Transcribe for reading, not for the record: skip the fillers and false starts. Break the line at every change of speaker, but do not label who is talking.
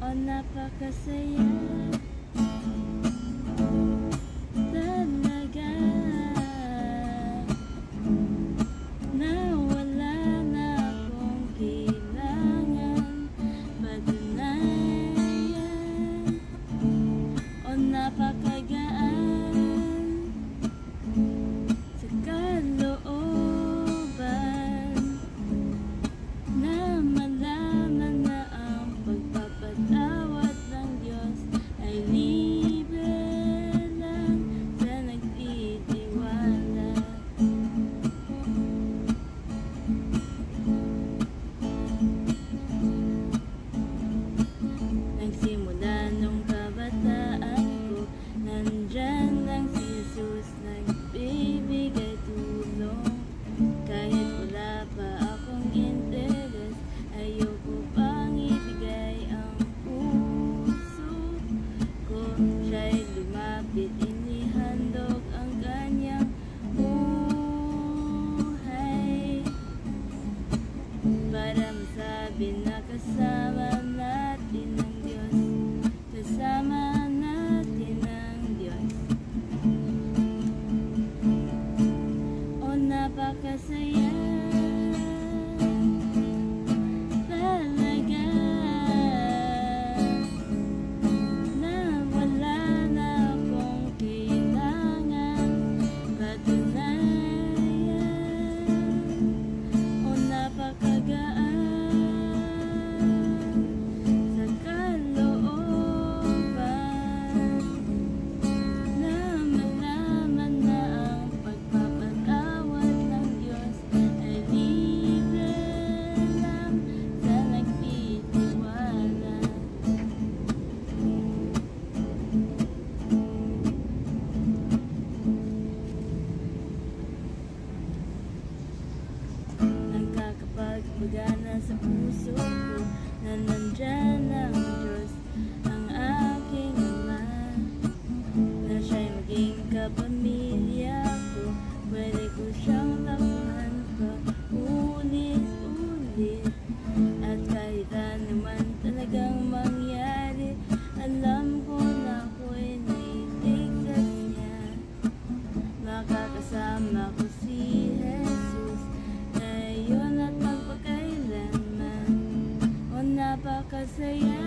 O napakasaya talaga na wala na akong kailangan patunayan. O napakagaan sa kalooban na malaman na ang pagpapatawad ng Diyos ay libre lang sa nagtitiwala. Nagsimula nung kabataan ko, nandyan lang si Jesus nagbibigay tulong. Kahit wala pa akong interes, ayoko pang ibigay ang puso ko. Siya'y lumapit, inihandog ang kanyang buhay para masabi na kasama natin ang Diyos, kasama natin ang Diyos. O napakasaya talaga na wala na akong kailangan patunayan. O napakagaan sa kalooban na malaman na ang pagpapatawad ng Diyos ay libre lang sa nagtitiwala. Nagkakapagpagana sa puso ko na nandyan ang Diyos, ang aking Ama, na siya'y maging kapamilya ko. Pwede ko siyang lakuhan pa ulit-ulit, at kahit naman talagang mangyari, alam ko na ako'y nailigtas niya. Makakasama ko si Jesus ngayon at magpakailanman. O napakasaya